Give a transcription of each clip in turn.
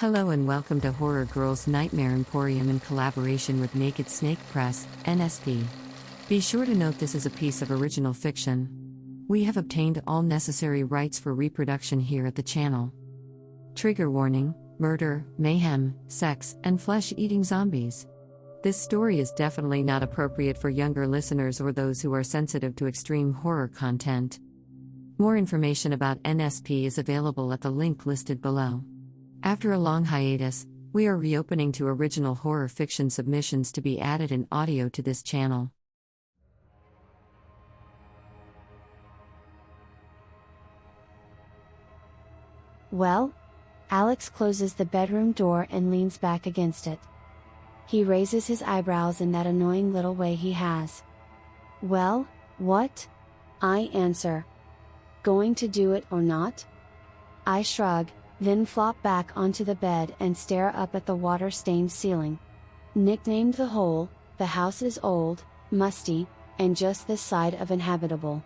Hello and welcome to Horror Girls Nightmare Emporium in collaboration with Naked Snake Press, NSP. Be sure to note this is a piece of original fiction. We have obtained all necessary rights for reproduction here at the channel. Trigger warning: murder, mayhem, sex, and flesh-eating zombies. This story is definitely not appropriate for younger listeners or those who are sensitive to extreme horror content. More information about NSP is available at the link listed below. After a long hiatus, we are reopening to original horror fiction submissions to be added in audio to this channel. Well? Alex closes the bedroom door and leans back against it. He raises his eyebrows in that annoying little way he has. Well, what? I answer. Going to do it or not? I shrug, then flop back onto the bed and stare up at the water-stained ceiling. Nicknamed the Hole, the house is old, musty, and just this side of inhabitable.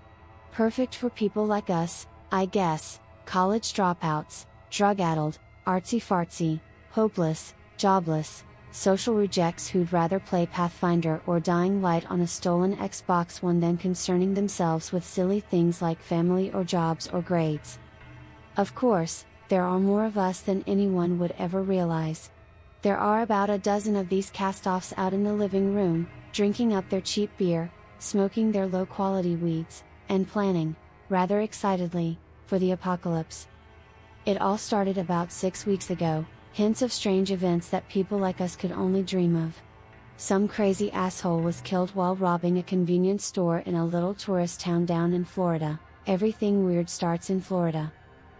Perfect for people like us, I guess, college dropouts, drug-addled, artsy-fartsy, hopeless, jobless, social rejects who'd rather play Pathfinder or Dying Light on a stolen Xbox One than concerning themselves with silly things like family or jobs or grades. Of course, there are more of us than anyone would ever realize. There are about a dozen of these cast-offs out in the living room, drinking up their cheap beer, smoking their low-quality weeds, and planning, rather excitedly, for the apocalypse. It all started about 6 weeks ago, hints of strange events that people like us could only dream of. Some crazy asshole was killed while robbing a convenience store in a little tourist town down in Florida. Everything weird starts in Florida.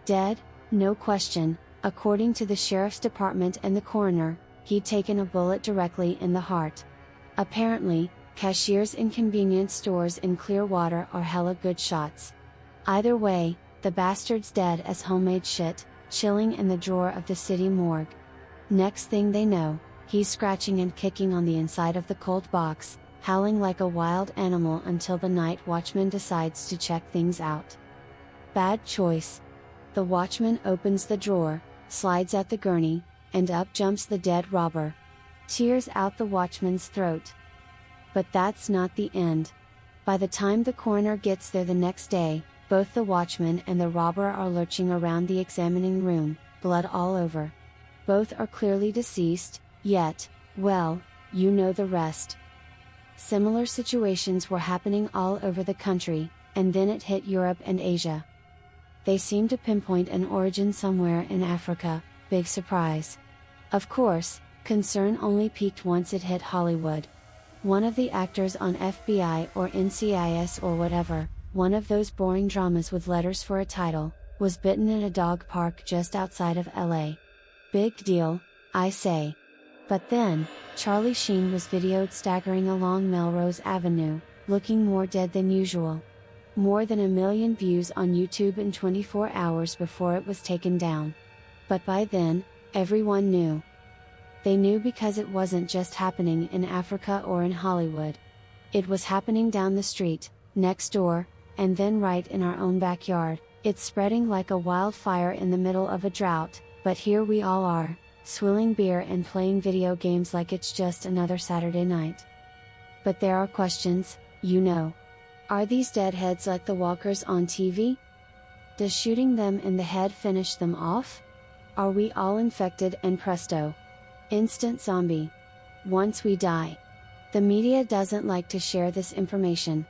Dead? No question, according to the sheriff's department and the coroner, he'd taken a bullet directly in the heart. Apparently, cashiers in convenience stores in Clearwater are hella good shots. Either way, the bastard's dead as homemade shit, chilling in the drawer of the city morgue. Next thing they know, he's scratching and kicking on the inside of the cold box, howling like a wild animal until the night watchman decides to check things out. Bad choice. The watchman opens the drawer, slides at the gurney, and up jumps the dead robber. Tears out the watchman's throat. But that's not the end. By the time the coroner gets there the next day, both the watchman and the robber are lurching around the examining room, blood all over. Both are clearly deceased, yet, well, you know the rest. Similar situations were happening all over the country, and then it hit Europe and Asia. They seem to pinpoint an origin somewhere in Africa, big surprise. Of course, concern only peaked once it hit Hollywood. One of the actors on FBI or NCIS or whatever, one of those boring dramas with letters for a title, was bitten at a dog park just outside of LA. Big deal, I say. But then, Charlie Sheen was videoed staggering along Melrose Avenue, looking more dead than usual. More than 1 million views on YouTube in 24 hours before it was taken down. But by then, everyone knew. They knew because it wasn't just happening in Africa or in Hollywood. It was happening down the street, next door, and then right in our own backyard. It's spreading like a wildfire in the middle of a drought, but here we all are, swilling beer and playing video games like it's just another Saturday night. But there are questions, you know. Are these deadheads like the walkers on TV? Does shooting them in the head finish them off? Are we all infected and presto? Instant zombie. Once we die. The media doesn't like to share this information.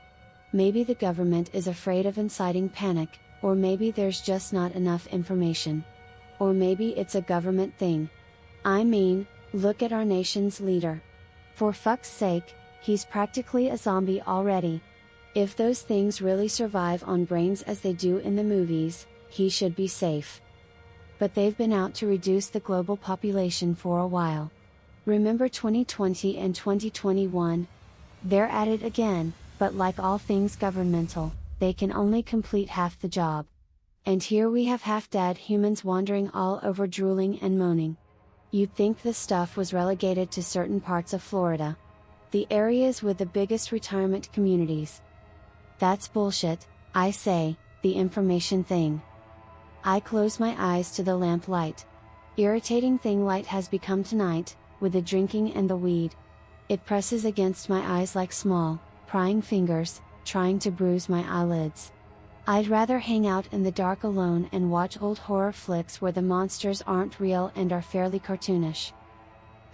Maybe the government is afraid of inciting panic, or maybe there's just not enough information. Or maybe it's a government thing. I mean, look at our nation's leader. For fuck's sake, he's practically a zombie already. If those things really survive on brains as they do in the movies, he should be safe. But they've been out to reduce the global population for a while. Remember 2020 and 2021? They're at it again, but like all things governmental, they can only complete half the job. And here we have half-dead humans wandering all over drooling and moaning. You'd think the stuff was relegated to certain parts of Florida. The areas with the biggest retirement communities. That's bullshit, I say, the information thing. I close my eyes to the lamplight. Irritating thing light has become tonight, with the drinking and the weed. It presses against my eyes like small, prying fingers, trying to bruise my eyelids. I'd rather hang out in the dark alone and watch old horror flicks where the monsters aren't real and are fairly cartoonish.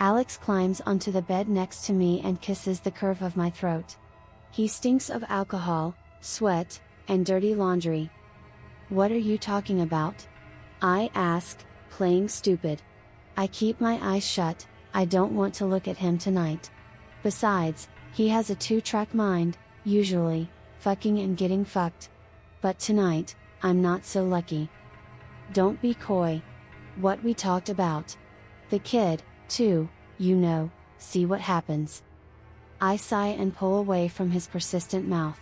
Alex climbs onto the bed next to me and kisses the curve of my throat. He stinks of alcohol, sweat, and dirty laundry. "What are you talking about?" I ask, playing stupid. I keep my eyes shut, I don't want to look at him tonight. Besides, he has a two-track mind, usually, fucking and getting fucked. But tonight, I'm not so lucky. "Don't be coy. What we talked about. The kid, too, you know, see what happens." I sigh and pull away from his persistent mouth.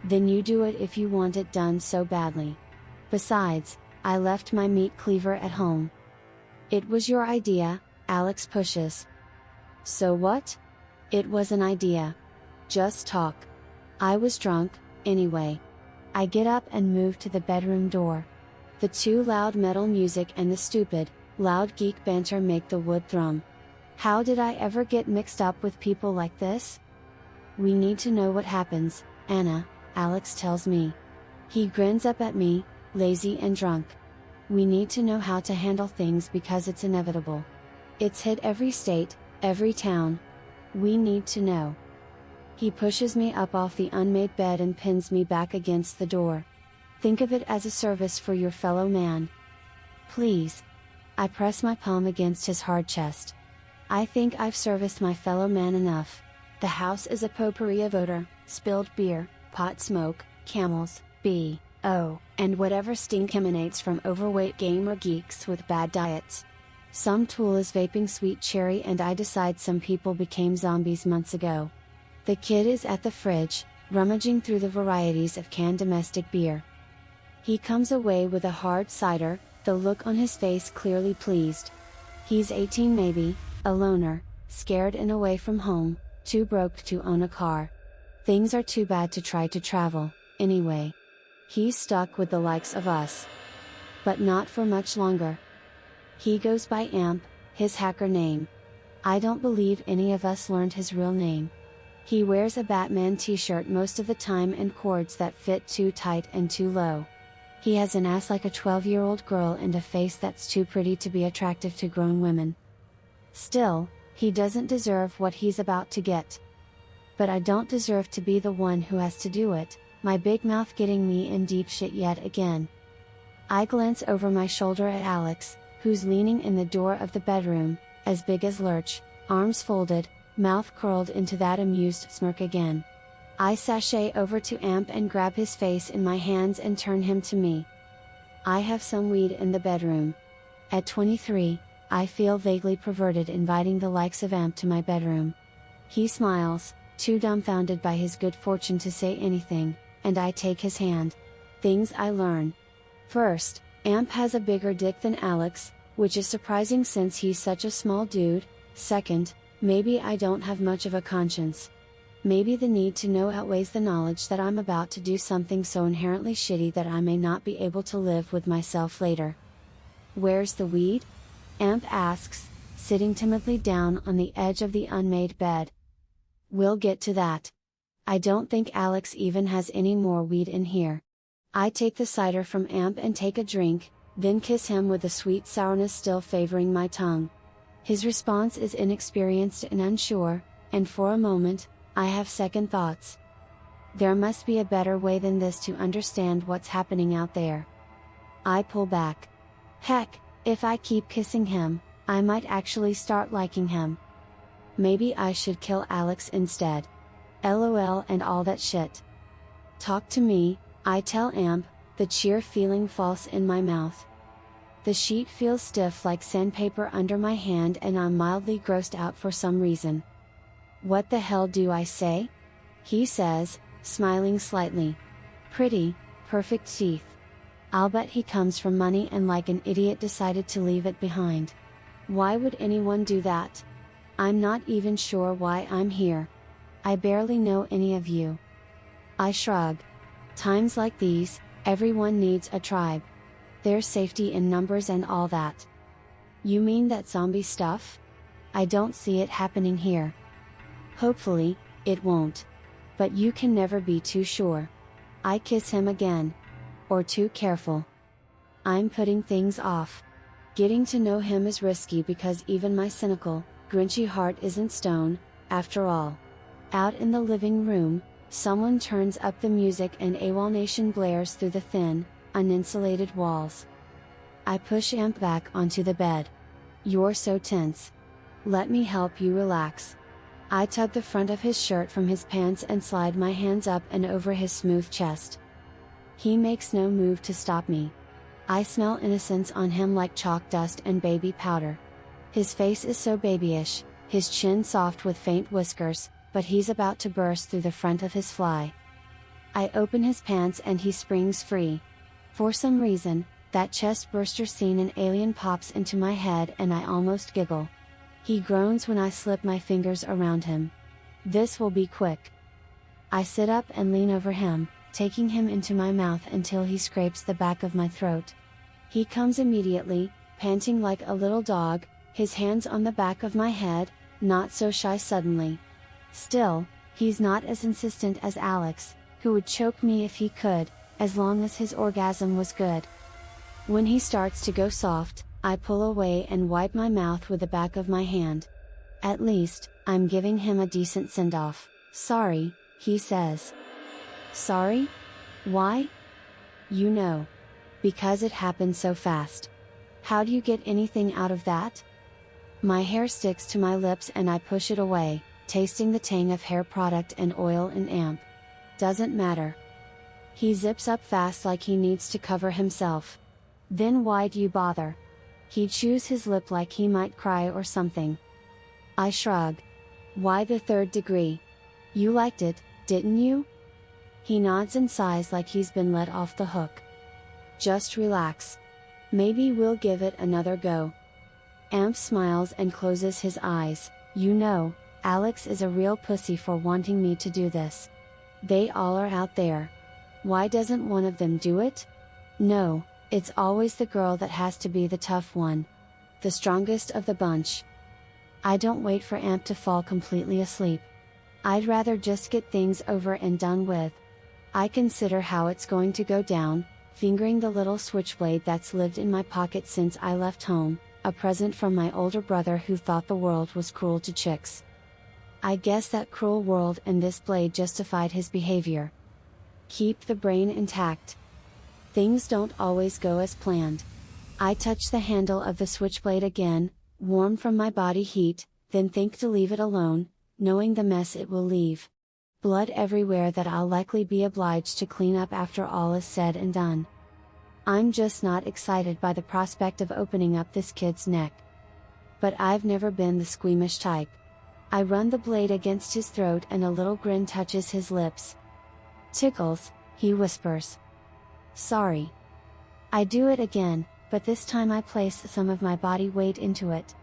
"Then you do it if you want it done so badly. Besides, I left my meat cleaver at home." "It was your idea," Alex pushes. "So what? It was an idea. Just talk." I was drunk, anyway. I get up and move to the bedroom door. The too loud metal music and the stupid, loud geek banter make the wood thrum. How did I ever get mixed up with people like this? "We need to know what happens, Anna," Alex tells me. He grins up at me, lazy and drunk. "We need to know how to handle things because it's inevitable. It's hit every state, every town. We need to know." He pushes me up off the unmade bed and pins me back against the door. "Think of it as a service for your fellow man. Please." I press my palm against his hard chest. I think I've serviced my fellow man enough. The house is a potpourri of odor, spilled beer, pot smoke, camels, B.O., and whatever stink emanates from overweight gamer geeks with bad diets. Some tool is vaping sweet cherry and I decide some people became zombies months ago. The kid is at the fridge, rummaging through the varieties of canned domestic beer. He comes away with a hard cider, the look on his face clearly pleased. He's 18 maybe, a loner, scared and away from home, too broke to own a car. Things are too bad to try to travel, anyway. He's stuck with the likes of us. But not for much longer. He goes by Amp, his hacker name. I don't believe any of us learned his real name. He wears a Batman t-shirt most of the time and cords that fit too tight and too low. He has an ass like a 12-year-old girl and a face that's too pretty to be attractive to grown women. Still, he doesn't deserve what he's about to get. But I don't deserve to be the one who has to do it, my big mouth getting me in deep shit yet again. I glance over my shoulder at Alex, who's leaning in the door of the bedroom, as big as Lurch, arms folded, mouth curled into that amused smirk again. I sashay over to Amp and grab his face in my hands and turn him to me. I have some weed in the bedroom. At 23, I feel vaguely perverted inviting the likes of Amp to my bedroom. He smiles, too dumbfounded by his good fortune to say anything, and I take his hand. Things I learn. First, Amp has a bigger dick than Alex, which is surprising since he's such a small dude. Second, maybe I don't have much of a conscience. Maybe the need to know outweighs the knowledge that I'm about to do something so inherently shitty that I may not be able to live with myself later. "Where's the weed?" Amp asks, sitting timidly down on the edge of the unmade bed. "We'll get to that. I don't think Alex even has any more weed in here." I take the cider from Amp and take a drink, then kiss him with the sweet sourness still favoring my tongue. His response is inexperienced and unsure, and for a moment, I have second thoughts. There must be a better way than this to understand what's happening out there. I pull back. Heck, if I keep kissing him, I might actually start liking him. Maybe I should kill Alex instead. LOL and all that shit. "Talk to me," I tell Amp, the cheer feeling false in my mouth. The sheet feels stiff like sandpaper under my hand and I'm mildly grossed out for some reason. "What the hell do I say?" he says, smiling slightly. "Pretty, perfect teeth. I'll bet he comes from money and like an idiot decided to leave it behind. Why would anyone do that? I'm not even sure why I'm here. I barely know any of you." I shrug. Times like these, everyone needs a tribe. There's safety in numbers and all that. You mean that zombie stuff? I don't see it happening here. Hopefully, it won't. But you can never be too sure. I kiss him again. Or too careful. I'm putting things off. Getting to know him is risky because even my cynical, grinchy heart isn't stone, after all. Out in the living room, someone turns up the music and AWOL Nation blares through the thin, uninsulated walls. I push Amp back onto the bed. You're so tense. Let me help you relax. I tug the front of his shirt from his pants and slide my hands up and over his smooth chest. He makes no move to stop me. I smell innocence on him like chalk dust and baby powder. His face is so babyish, his chin soft with faint whiskers, but he's about to burst through the front of his fly. I open his pants and he springs free. For some reason, that chest burster scene in Alien pops into my head and I almost giggle. He groans when I slip my fingers around him. This will be quick. I sit up and lean over him, taking him into my mouth until he scrapes the back of my throat. He comes immediately, panting like a little dog, his hands on the back of my head, not so shy suddenly. Still, he's not as insistent as Alex, who would choke me if he could, as long as his orgasm was good. When he starts to go soft, I pull away and wipe my mouth with the back of my hand. At least, I'm giving him a decent send-off. Sorry, he says. Sorry? Why? You know. Because it happened so fast. How do you get anything out of that? My hair sticks to my lips and I push it away, tasting the tang of hair product and oil and Amp. Doesn't matter. He zips up fast like he needs to cover himself. Then why do you bother? He chews his lip like he might cry or something. I shrug. Why the third degree? You liked it, didn't you? He nods and sighs like he's been let off the hook. Just relax. Maybe we'll give it another go. Amp smiles and closes his eyes. You know, Alex is a real pussy for wanting me to do this. They all are out there. Why doesn't one of them do it? No, it's always the girl that has to be the tough one. The strongest of the bunch. I don't wait for Amp to fall completely asleep. I'd rather just get things over and done with. I consider how it's going to go down, fingering the little switchblade that's lived in my pocket since I left home, a present from my older brother who thought the world was cruel to chicks. I guess that cruel world and this blade justified his behavior. Keep the brain intact. Things don't always go as planned. I touch the handle of the switchblade again, warm from my body heat, then think to leave it alone, knowing the mess it will leave. Blood everywhere that I'll likely be obliged to clean up after all is said and done. I'm just not excited by the prospect of opening up this kid's neck. But I've never been the squeamish type. I run the blade against his throat and a little grin touches his lips. Tickles, he whispers. Sorry. I do it again, but this time I place some of my body weight into it.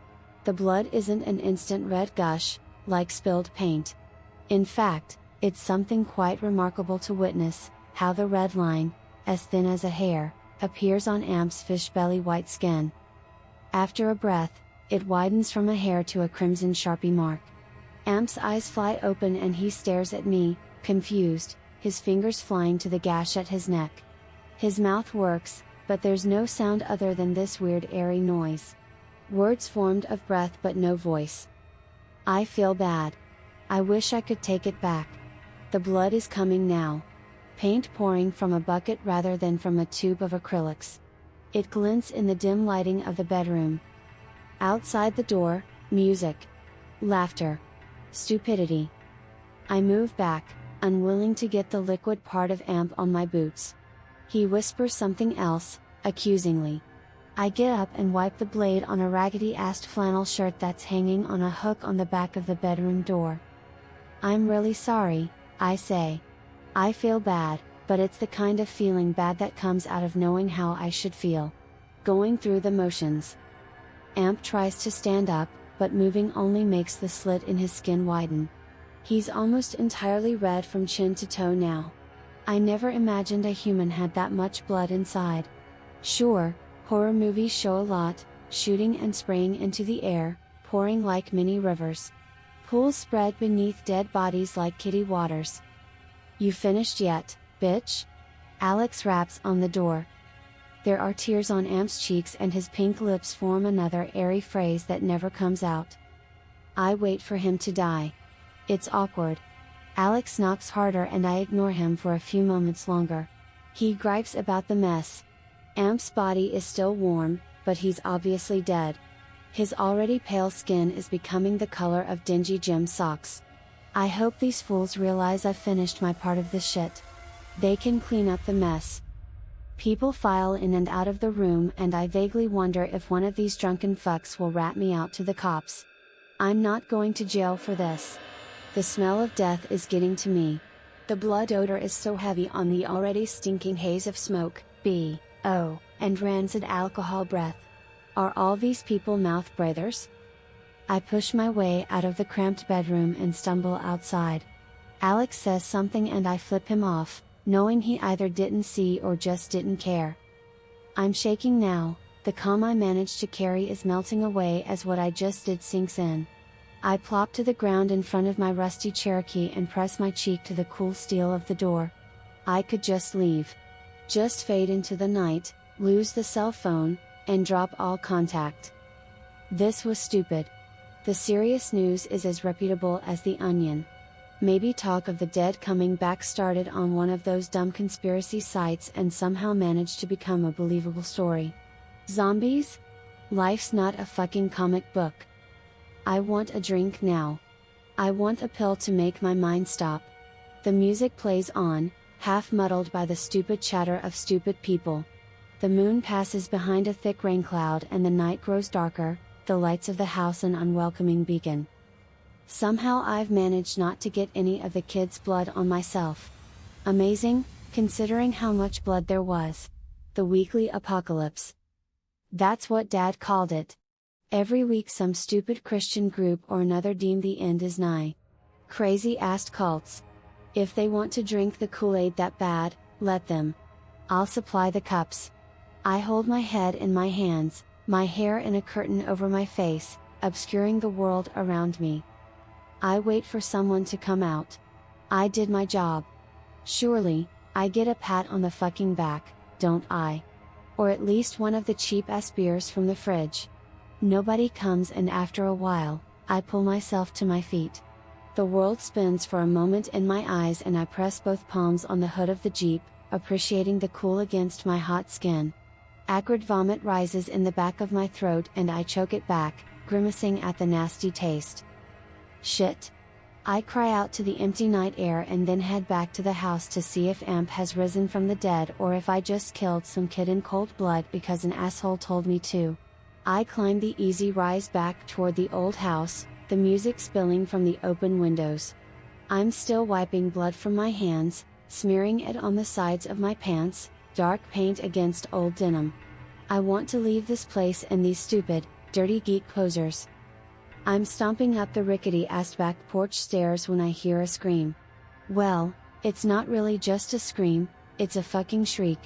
The blood isn't an instant red gush, like spilled paint. In fact, it's something quite remarkable to witness, how the red line, as thin as a hair, appears on Amp's fish belly white skin. After a breath, it widens from a hair to a crimson Sharpie mark. Amp's eyes fly open and he stares at me, confused, his fingers flying to the gash at his neck. His mouth works, but there's no sound other than this weird airy noise. Words formed of breath but no voice. I feel bad. I wish I could take it back. The blood is coming now. Paint pouring from a bucket rather than from a tube of acrylics. It glints in the dim lighting of the bedroom. Outside the door, music. Laughter. Stupidity. I move back, unwilling to get the liquid part of Amp on my boots. He whispers something else, accusingly. I get up and wipe the blade on a raggedy-assed flannel shirt that's hanging on a hook on the back of the bedroom door. I'm really sorry, I say. I feel bad, but it's the kind of feeling bad that comes out of knowing how I should feel. Going through the motions. Amp tries to stand up, but moving only makes the slit in his skin widen. He's almost entirely red from chin to toe now. I never imagined a human had that much blood inside. Sure, horror movies show a lot, shooting and spraying into the air, pouring like mini rivers. Pools spread beneath dead bodies like kitty waters. "You finished yet, bitch?" Alex raps on the door. There are tears on Amp's cheeks and his pink lips form another airy phrase that never comes out. I wait for him to die. It's awkward. Alex knocks harder and I ignore him for a few moments longer. He gripes about the mess. Amp's body is still warm, but he's obviously dead. His already pale skin is becoming the color of dingy gym socks. I hope these fools realize I've finished my part of this shit. They can clean up the mess. People file in and out of the room and I vaguely wonder if one of these drunken fucks will rat me out to the cops. I'm not going to jail for this. The smell of death is getting to me. The blood odor is so heavy on the already stinking haze of smoke, B.O., and rancid alcohol breath. Are all these people mouth breathers? I push my way out of the cramped bedroom and stumble outside. Alex says something and I flip him off, knowing he either didn't see or just didn't care. I'm shaking now, the calm I managed to carry is melting away as what I just did sinks in. I plop to the ground in front of my rusty Cherokee and press my cheek to the cool steel of the door. I could just leave. Just fade into the night, lose the cell phone, and drop all contact. This was stupid. The serious news is as reputable as The Onion. Maybe talk of the dead coming back started on one of those dumb conspiracy sites and somehow managed to become a believable story. Zombies? Life's not a fucking comic book. I want a drink now. I want a pill to make my mind stop. The music plays on, half muddled by the stupid chatter of stupid people. The moon passes behind a thick rain cloud and the night grows darker, the lights of the house an unwelcoming beacon. Somehow I've managed not to get any of the kids' blood on myself. Amazing, considering how much blood there was. The weekly apocalypse. That's what Dad called it. Every week some stupid Christian group or another deemed the end is nigh. Crazy-ass cults. If they want to drink the Kool-Aid that bad, let them. I'll supply the cups. I hold my head in my hands, my hair in a curtain over my face, obscuring the world around me. I wait for someone to come out. I did my job. Surely, I get a pat on the fucking back, don't I? Or at least one of the cheap-ass beers from the fridge. Nobody comes and after a while, I pull myself to my feet. The world spins for a moment in my eyes and I press both palms on the hood of the Jeep, appreciating the cool against my hot skin. Acrid vomit rises in the back of my throat and I choke it back, grimacing at the nasty taste. Shit. I cry out to the empty night air and then head back to the house to see if Amp has risen from the dead or if I just killed some kid in cold blood because an asshole told me to. I climb the easy rise back toward the old house, the music spilling from the open windows. I'm still wiping blood from my hands, smearing it on the sides of my pants, dark paint against old denim. I want to leave this place and these stupid, dirty geek posers. I'm stomping up the rickety-ass back porch stairs when I hear a scream. Well, it's not really just a scream, it's a fucking shriek.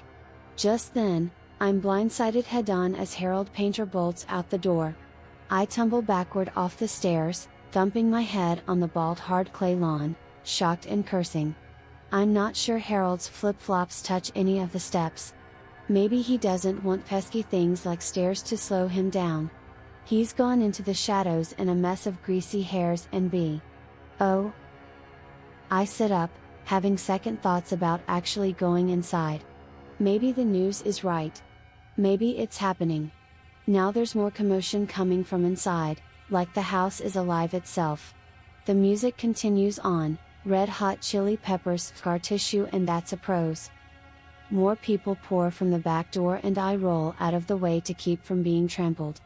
Just then, I'm blindsided head-on as Harold Painter bolts out the door. I tumble backward off the stairs, thumping my head on the bald hard clay lawn, shocked and cursing. I'm not sure Harold's flip-flops touch any of the steps. Maybe he doesn't want pesky things like stairs to slow him down. He's gone into the shadows in a mess of greasy hairs and Oh. I sit up, having second thoughts about actually going inside. Maybe the news is right. Maybe it's happening. Now there's more commotion coming from inside, like the house is alive itself. The music continues on, Red Hot Chili Peppers, scar tissue, and that's a pros. More people pour from the back door and I roll out of the way to keep from being trampled.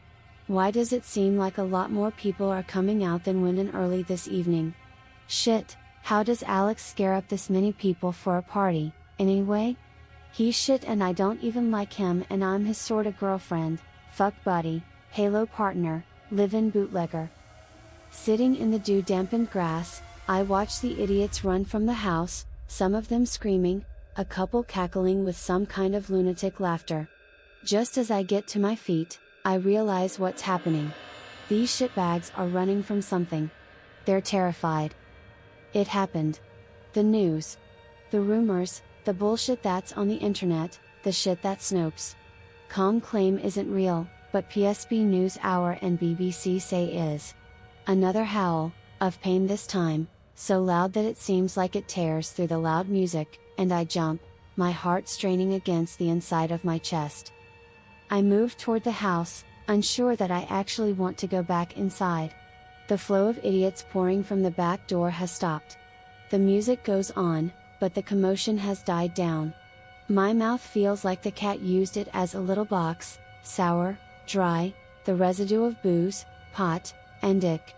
Why does it seem like a lot more people are coming out than when in early this evening? Shit, how does Alex scare up this many people for a party, anyway? He's shit and I don't even like him and I'm his sorta girlfriend, fuck buddy, Halo partner, live-in bootlegger. Sitting in the dew-dampened grass, I watch the idiots run from the house, some of them screaming, a couple cackling with some kind of lunatic laughter. Just as I get to my feet, I realize what's happening. These shitbags are running from something. They're terrified. It happened. The news. The rumors, the bullshit that's on the internet, the shit that Snopes.com claim isn't real, but PSB NewsHour and BBC say is. Another howl, of pain this time, so loud that it seems like it tears through the loud music, and I jump, my heart straining against the inside of my chest. I move toward the house, unsure that I actually want to go back inside. The flow of idiots pouring from the back door has stopped. The music goes on, but the commotion has died down. My mouth feels like the cat used it as a little box, sour, dry, the residue of booze, pot, and dick.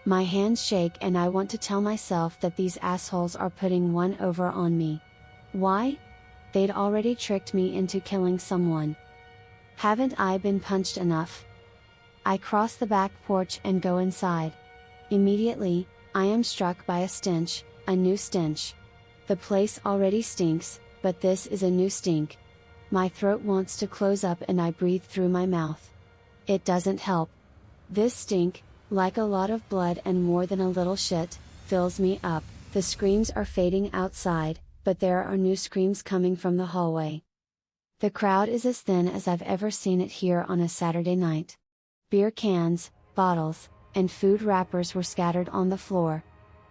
My hands shake and I want to tell myself that these assholes are putting one over on me. Why? They'd already tricked me into killing someone. Haven't I been punched enough? I cross the back porch and go inside. Immediately, I am struck by a stench, a new stench. The place already stinks, but this is a new stink. My throat wants to close up and I breathe through my mouth. It doesn't help. This stink, like a lot of blood and more than a little shit, fills me up. The screams are fading outside, but there are new screams coming from the hallway. The crowd is as thin as I've ever seen it here on a Saturday night. Beer cans, bottles, and food wrappers were scattered on the floor.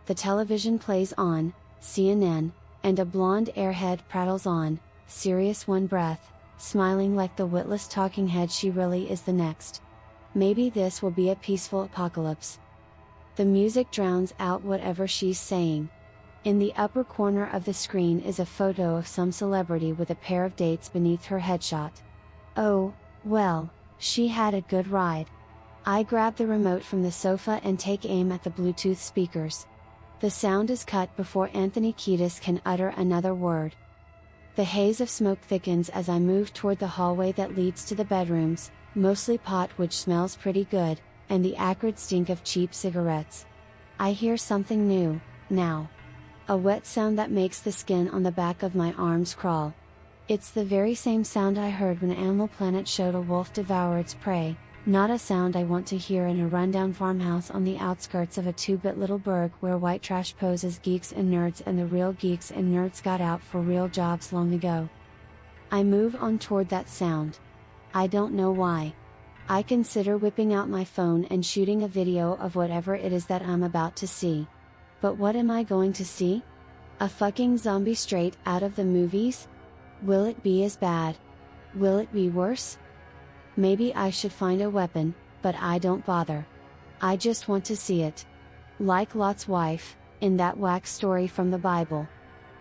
The television plays on, CNN, and a blonde airhead prattles on, serious one breath, smiling like the witless talking head she really is the next. Maybe this will be a peaceful apocalypse. The music drowns out whatever she's saying. In the upper corner of the screen is a photo of some celebrity with a pair of dates beneath her headshot. Oh, well, she had a good ride. I grab the remote from the sofa and take aim at the Bluetooth speakers. The sound is cut before Anthony Kiedis can utter another word. The haze of smoke thickens as I move toward the hallway that leads to the bedrooms, mostly pot which smells pretty good, and the acrid stink of cheap cigarettes. I hear something new, now. A wet sound that makes the skin on the back of my arms crawl. It's the very same sound I heard when Animal Planet showed a wolf devour its prey, not a sound I want to hear in a rundown farmhouse on the outskirts of a 2-bit little burg where white trash poses geeks and nerds and the real geeks and nerds got out for real jobs long ago. I move on toward that sound. I don't know why. I consider whipping out my phone and shooting a video of whatever it is that I'm about to see. But what am I going to see? A fucking zombie straight out of the movies? Will it be as bad? Will it be worse? Maybe I should find a weapon, but I don't bother. I just want to see it. Like Lot's wife, in that whack story from the Bible.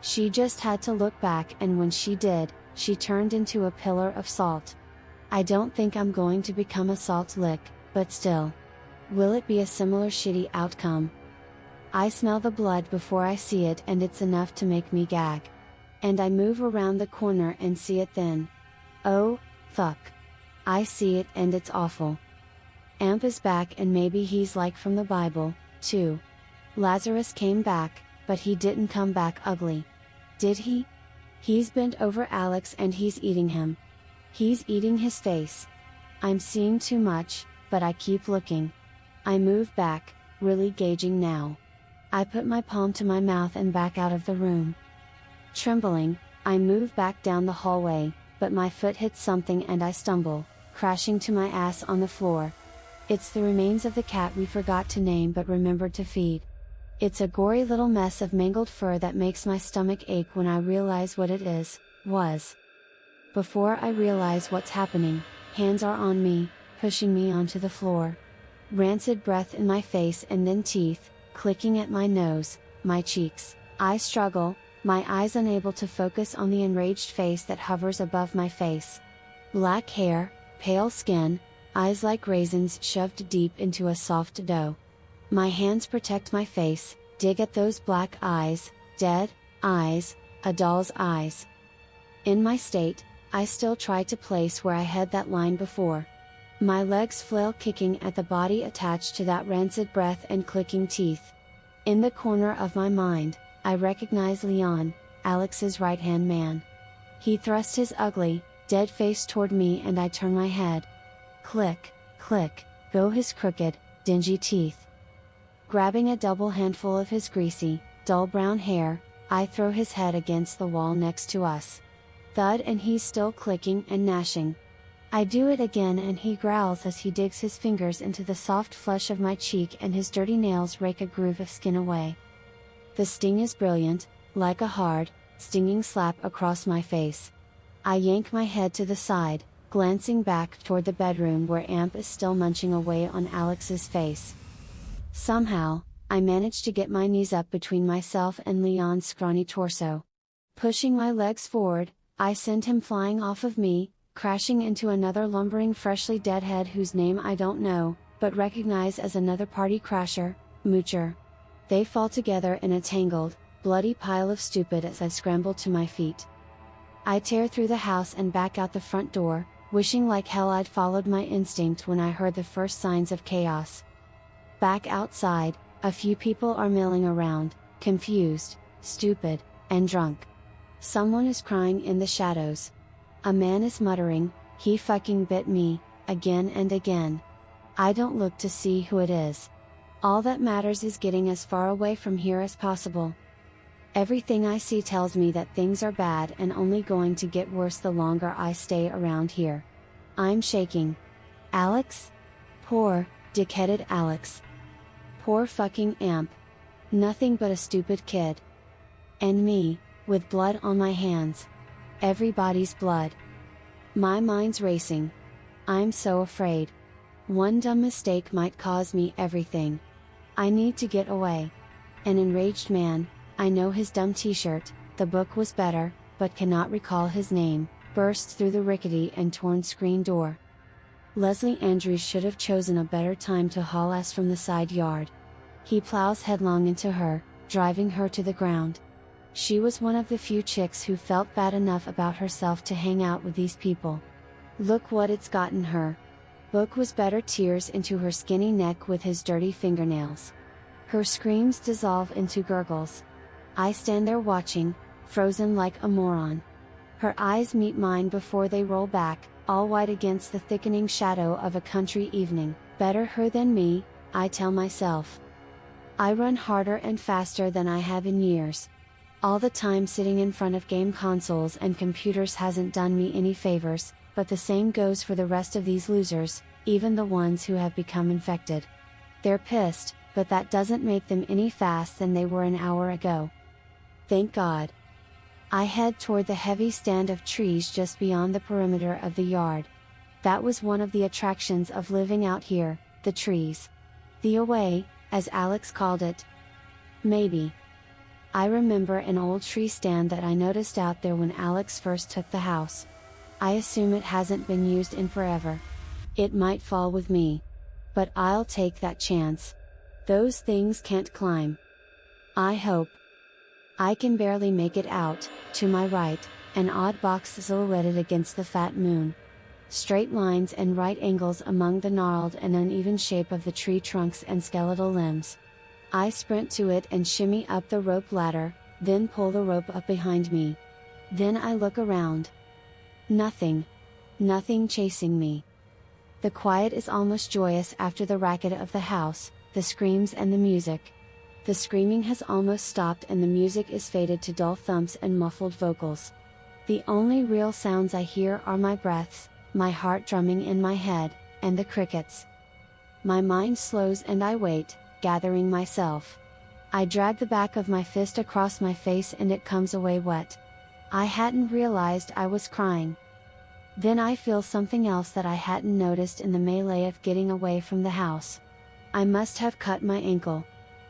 She just had to look back, and when she did, she turned into a pillar of salt. I don't think I'm going to become a salt lick, but still. Will it be a similar shitty outcome? I smell the blood before I see it and it's enough to make me gag. And I move around the corner and see it then. Oh, fuck. I see it and it's awful. Amp is back and maybe he's like from the Bible, too. Lazarus came back, but he didn't come back ugly. Did he? He's bent over Alex and he's eating him. He's eating his face. I'm seeing too much, but I keep looking. I move back, really gauging now. I put my palm to my mouth and back out of the room. Trembling, I move back down the hallway, but my foot hits something and I stumble, crashing to my ass on the floor. It's the remains of the cat we forgot to name but remembered to feed. It's a gory little mess of mangled fur that makes my stomach ache when I realize what it was. Before I realize what's happening, hands are on me, pushing me onto the floor. Rancid breath in my face and then teeth, clicking at my nose, my cheeks. I struggle, my eyes unable to focus on the enraged face that hovers above my face. Black hair, pale skin, eyes like raisins shoved deep into a soft dough. My hands protect my face, dig at those black eyes, dead eyes, a doll's eyes. In my state, I still try to place where I had that line before. My legs flail kicking at the body attached to that rancid breath and clicking teeth. In the corner of my mind, I recognize Leon, Alex's right-hand man. He thrusts his ugly, dead face toward me and I turn my head. Click, click, go his crooked, dingy teeth. Grabbing a double handful of his greasy, dull brown hair, I throw his head against the wall next to us. Thud, and he's still clicking and gnashing. I do it again and he growls as he digs his fingers into the soft flesh of my cheek and his dirty nails rake a groove of skin away. The sting is brilliant, like a hard, stinging slap across my face. I yank my head to the side, glancing back toward the bedroom where Amp is still munching away on Alex's face. Somehow, I manage to get my knees up between myself and Leon's scrawny torso. Pushing my legs forward, I send him flying off of me, crashing into another lumbering freshly dead head whose name I don't know, but recognize as another party crasher, Moocher. They fall together in a tangled, bloody pile of stupid as I scramble to my feet. I tear through the house and back out the front door, wishing like hell I'd followed my instinct when I heard the first signs of chaos. Back outside, a few people are milling around, confused, stupid, and drunk. Someone is crying in the shadows. A man is muttering, "He fucking bit me," again and again. I don't look to see who it is. All that matters is getting as far away from here as possible. Everything I see tells me that things are bad and only going to get worse the longer I stay around here. I'm shaking. Alex? Poor, dick-headed Alex. Poor fucking Amp. Nothing but a stupid kid. And me, with blood on my hands. Everybody's blood. My mind's racing. I'm so afraid. One dumb mistake might cause me everything. I need to get away. An enraged man, I know his dumb t-shirt, the book was better, but cannot recall his name, bursts through the rickety and torn screen door. Leslie Andrews should have chosen a better time to haul us from the side yard. He plows headlong into her, driving her to the ground. She was one of the few chicks who felt bad enough about herself to hang out with these people. Look what it's gotten her. Book was better tears into her skinny neck with his dirty fingernails. Her screams dissolve into gurgles. I stand there watching, frozen like a moron. Her eyes meet mine before they roll back, all white against the thickening shadow of a country evening. Better her than me, I tell myself. I run harder and faster than I have in years. All the time sitting in front of game consoles and computers hasn't done me any favors, but the same goes for the rest of these losers, even the ones who have become infected. They're pissed, but that doesn't make them any faster than they were an hour ago. Thank God. I head toward the heavy stand of trees just beyond the perimeter of the yard. That was one of the attractions of living out here, the trees. The away, as Alex called it. Maybe. I remember an old tree stand that I noticed out there when Alex first took the house. I assume it hasn't been used in forever. It might fall with me. But I'll take that chance. Those things can't climb. I hope. I can barely make it out. To my right, an odd box silhouetted against the fat moon. Straight lines and right angles among the gnarled and uneven shape of the tree trunks and skeletal limbs. I sprint to it and shimmy up the rope ladder, then pull the rope up behind me. Then I look around. Nothing. Nothing chasing me. The quiet is almost joyous after the racket of the house, the screams and the music. The screaming has almost stopped and the music is faded to dull thumps and muffled vocals. The only real sounds I hear are my breaths, my heart drumming in my head, and the crickets. My mind slows and I wait, gathering myself. I drag the back of my fist across my face and it comes away wet. I hadn't realized I was crying. Then I feel something else that I hadn't noticed in the melee of getting away from the house. I must have cut my ankle.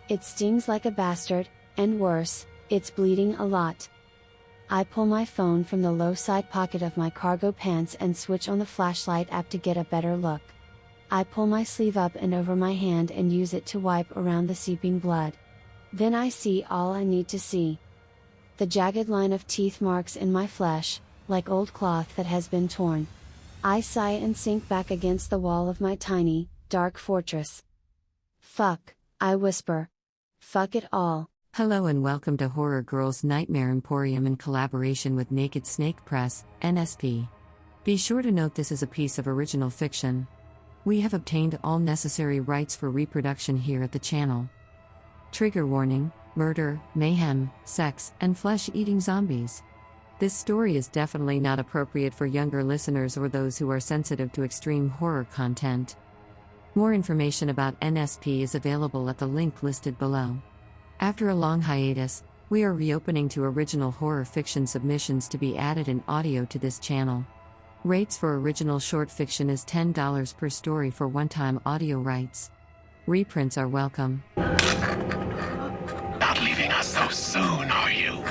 It stings like a bastard, and worse, it's bleeding a lot. I pull my phone from the low side pocket of my cargo pants and switch on the flashlight app to get a better look. I pull my sleeve up and over my hand and use it to wipe around the seeping blood. Then I see all I need to see. The jagged line of teeth marks in my flesh, like old cloth that has been torn. I sigh and sink back against the wall of my tiny, dark fortress. Fuck, I whisper. Fuck it all. Hello and welcome to Horror Girls Nightmare Emporium in collaboration with Naked Snake Press, NSP. Be sure to note this is a piece of original fiction. We have obtained all necessary rights for reproduction here at the channel. Trigger warning: murder, mayhem, sex, and flesh-eating zombies. This story is definitely not appropriate for younger listeners or those who are sensitive to extreme horror content. More information about NSP is available at the link listed below. After a long hiatus, we are reopening to original horror fiction submissions to be added in audio to this channel. Rates for original short fiction is $10 per story for one-time audio rights. Reprints are welcome. Not leaving us so soon, are you?